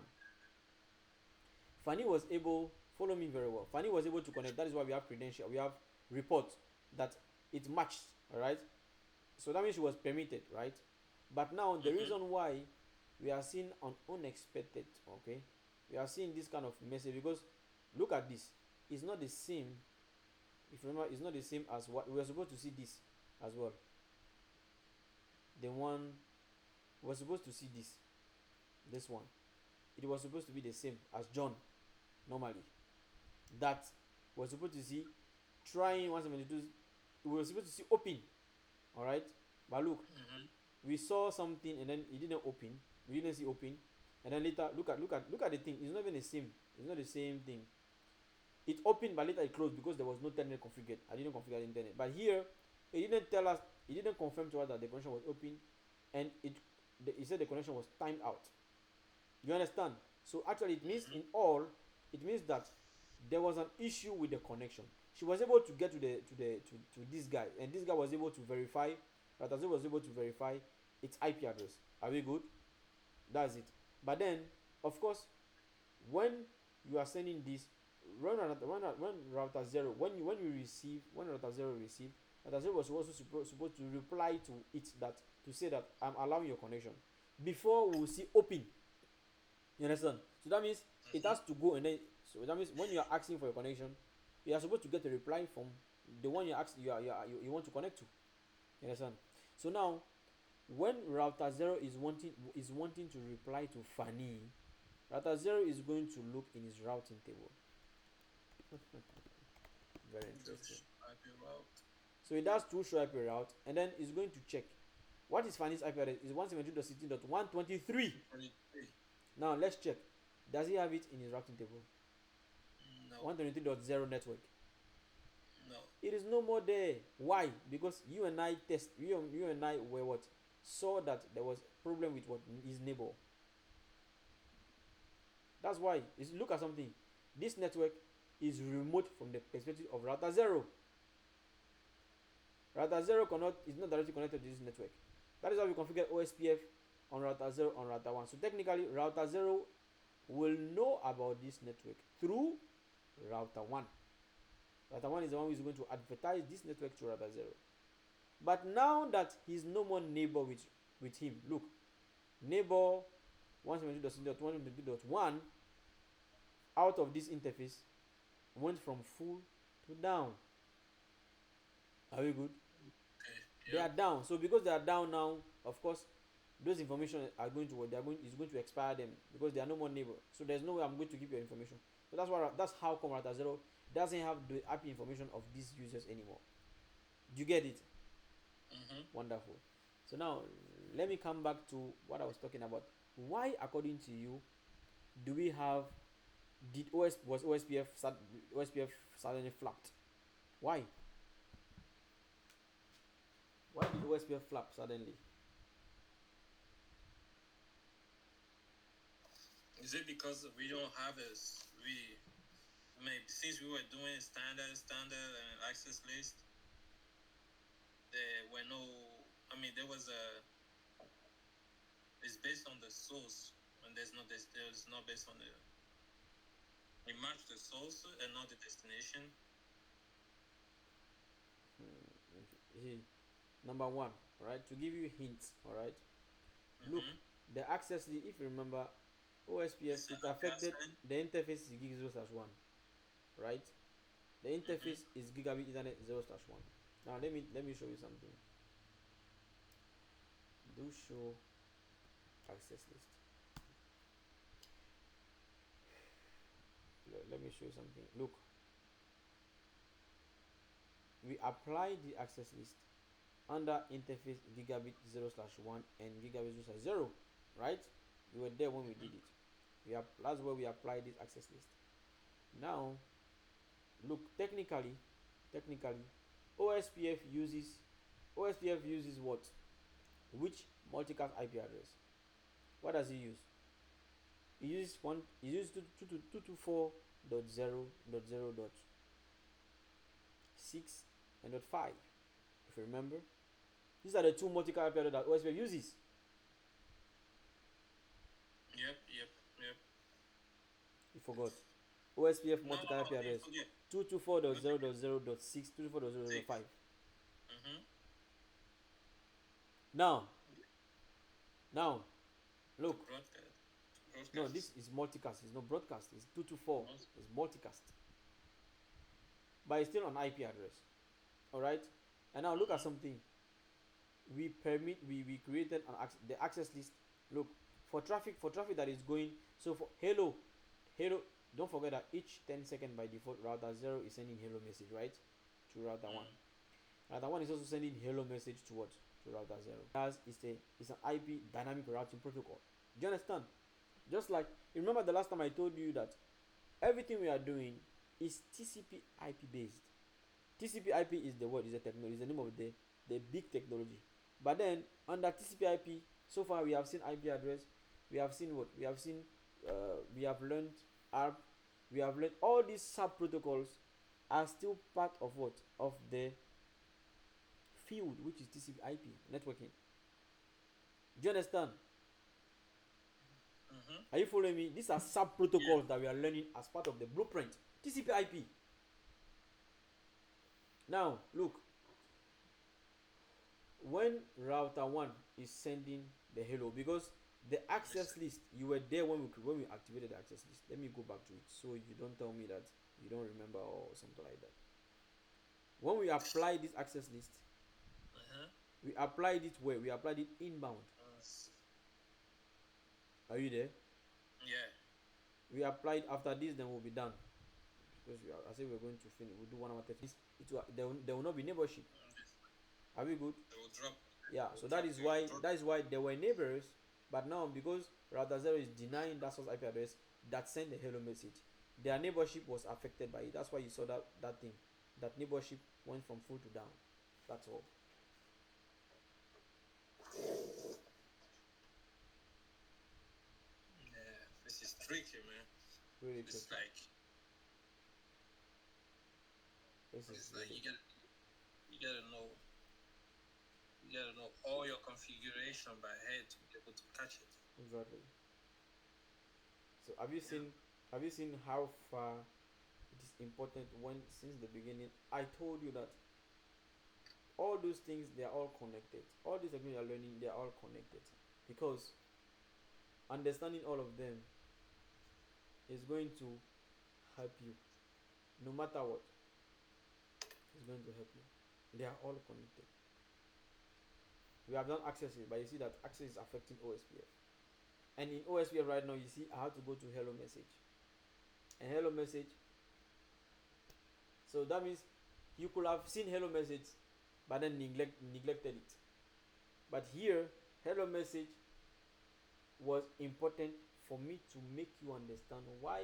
Fanny was able, follow me very well. Fanny was able to connect. That is why we have credential. We have report that it matched. All right. So that means she was permitted, right? But now the reason why we are seeing an unexpected, okay, we are seeing this kind of message because look at this. It's not the same. If you remember, it's not the same as what we were supposed to see this as well. The one we were supposed to see this one. It was supposed to be the same as John normally. That we're supposed to see trying 172. We were supposed to see open. Alright? But look, we saw something and then it didn't open. We didn't see open. And then later look at the thing. It's not even the same. It's not the same thing. It opened but later it closed because there was no terminal configured. I didn't configure the internet. But here it didn't tell us, it didn't confirm to us that the connection was open, and it said the connection was timed out. You understand? So actually it means in all, it means that there was an issue with the connection. She was able to get to this guy, and this guy was able to verify, Ratazero was able to verify its IP address. Are we good? That's it. But then, of course, when you are sending this, when Ratazero received, Ratazero was also supposed to reply to it that to say that I'm allowing your connection before we will see open. You understand? So that means it has to go, and then so that means when you are asking for your connection, you are supposed to get a reply from the one you want to connect to. You understand? So now, when router 0 is wanting to reply to Fanny, router 0 is going to look in his routing table. Very interesting. So it does two show IP route, and then it's going to check what is Fanny's IP address. Is 172.16.123. Now let's check. Does he have it in his routing table? No. 123.0 network. No. It is no more there. Why? Because you and I were what? Saw that there was problem with what his neighbor. That's why. Look at something. This network is remote from the perspective of router 0. Router 0 is not directly connected to this network. That is how we configure OSPF on router 0 on router 1. So technically, router 0 will know about this network through router 1. Router 1 is the one who is going to advertise this network to router 0. But now that he's no more neighbor with him, look, neighbor 172.1 out of this interface went from full to down. Are we good? Okay. They are down. So because they are down now, of course, those information are going to is going to expire them because they are no more neighbor. So there's no way I'm going to keep your information. So that's how come router 0 doesn't have the IP information of these users anymore. Do you get it? Wonderful. So now let me come back to what I was talking about. Why, according to you, do we have was OSPF suddenly flapped? Why? Why did OSPF flap suddenly? Is it because we don't have since we were doing standard access list, there were no, there was it's based on the source, and there's not based on we match the source and not the destination. Number one, right? To give you hints, all right. Look, the access list. If you remember, OSPF it affected the interface is gig 0/1, right? The interface is gigabit Ethernet 0/1. Now let me show you something. Do show access list. Let me show you something. Look, we apply the access list under interface gigabit 0/1 and gigabit 0/0, right? We were there when we did it. That's where we apply this access list. Now, look, technically, OSPF uses what? Which multicast IP address? What does it use? It uses 224.0.0.6 and .5. If you remember, these are the two multicast IP addresses that OSPF uses. Yep. You forgot. OSPF multicast IP address 224.0.0.6, 224.0.0.5. Now, look. No, Broadcast. this is multicast. It's not broadcast. It's 224. Broad- It's multicast. But it's still an IP address. Alright? And now look at something. We created the access list. Look, for traffic that is going, so for hello, don't forget that each 10 second by default router 0 is sending hello message, right? To router 1. Router 1 is also sending hello message to what? To router 0. As it's an IP dynamic routing protocol. Do you understand? Just like, remember the last time I told you that everything we are doing is TCP IP based. TCP IP is the word, is the technology, is the name of the big technology. But then under TCP IP, so far we have seen IP address, we have seen what? We have learned ARP, we have learned all these sub protocols are still part of what? Of the field, which is TCP IP networking. Do you understand? Are you following me? These are sub protocols that we are learning as part of the blueprint. TCP IP. Now, look, when router 1 is sending the hello, because the access list, you were there when we activated the access list. Let me go back to it so you don't tell me that you don't remember or something like that. When we applied this access list, we applied it where? We applied it inbound. Are you there? Yeah. We applied after this, then we'll be done. Because I said we're going to finish. We'll do 1 hour 30 minutes. There will not be neighborship. Are we good? They will drop. Yeah, so that is why there were neighbors, but now because router 0 is denying that source IP address that sent the hello message, their neighborship was affected by it. That's why you saw that thing. That neighborship went from full to down. That's all. Yeah, this is tricky, man. Really It's tricky. like Really you gotta know all your configuration by head to be able to catch it. exactly. So have you seen how far it is important when since the beginning I told you that all those things they are all connected. All these things you are learning they are all connected because understanding all of them is going to help you no matter what. It's going to help you. They are all connected. We have done access, but you see that access is affecting OSPF. And in OSPF right now, you see I have to go to hello message. And hello message. So that means you could have seen hello message, but then neglected it. But here, hello message was important for me to make you understand why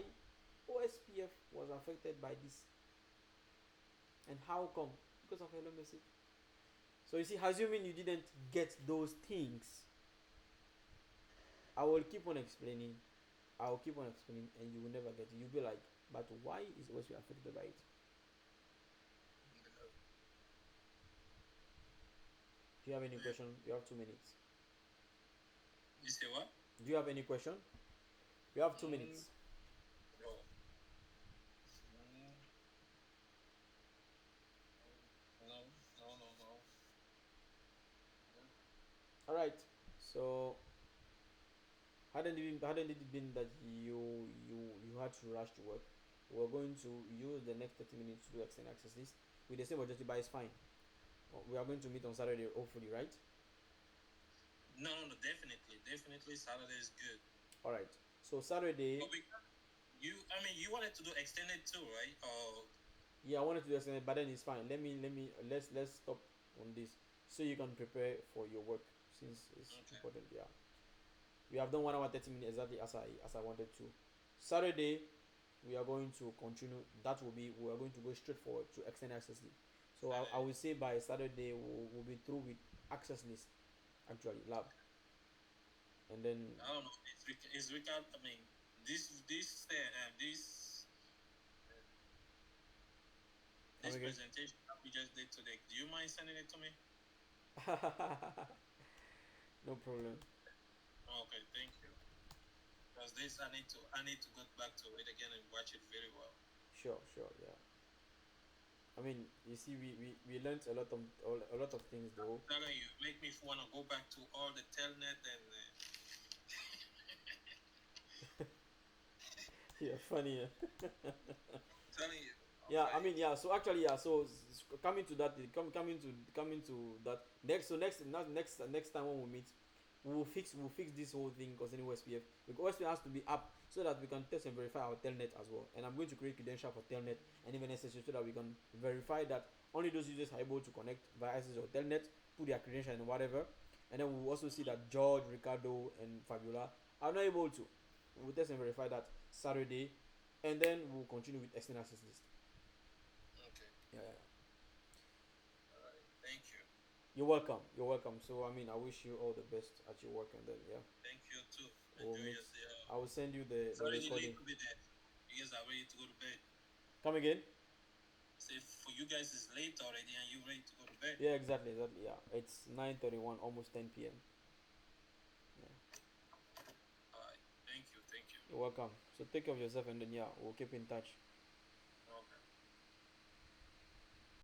OSPF was affected by this. And how come? Because of hello message. So you see, assuming you didn't get those things, I will keep on explaining. And you will never get it. You'll be like, but why is OSPF affected by it? Do you have any question? You have 2 minutes. You say what? Do you have any question? You have 2 minutes. No. No. All right. So hadn't it been that you had to rush to work? We're going to use the next 30 minutes to do extend access list with the same objective, but it's fine. We are going to meet on Saturday, hopefully, right? No, definitely Saturday is good. All right. So Saturday. But you wanted to do extended too, right? Or yeah, I wanted to do extended, but then it's fine. Let's stop on this so you can prepare for your work since it's important. Yeah. We have done 1 hour 30 minutes exactly as I wanted to. Saturday, we are going to continue. We are going to go straight forward to extend access list. So I will say by Saturday we'll be through with access list, actually lab, and then I don't know. It's Ricardo. I mean, this presentation that we just did today. Do you mind sending it to me? no problem. Okay, thank you. Because this I need to go back to it again and watch it very well. Sure, yeah. I mean, you see, we learned a lot of things though. I'm telling you, make me want to go back to all the telnet and. Yeah, funny. Yeah. Telling you. Yeah, I Okay. mean, yeah. So actually, yeah. So coming to that, coming to that next. So next time when we meet, we'll fix this whole thing concerning OSPF, because OSPF has to be up so that we can test and verify our telnet as well. And I'm going to create credential for telnet and even SSH so that we can verify that only those users are able to connect via SSH or telnet, put their credential and whatever. And then we'll also see that George, Ricardo, and Fabiola are not able to. We'll test and verify that Saturday, and then we'll continue with external access list. Okay. Yeah, yeah, yeah. All right. Thank you. You're welcome. You're welcome. So I mean, I wish you all the best at your work, and then yeah, Thank you too. we'll Enjoy meet. your day off. I will send you the It's the already late recording. to be there. You guys are ready to go to bed. Come again? Say for you guys it's late already and you ready to go to bed. Yeah, exactly, exactly. Yeah, it's 9:31, almost 10 p.m. Yeah, All right. Thank you. Thank you. you're welcome. So take care of yourself, and then yeah, we'll keep in touch.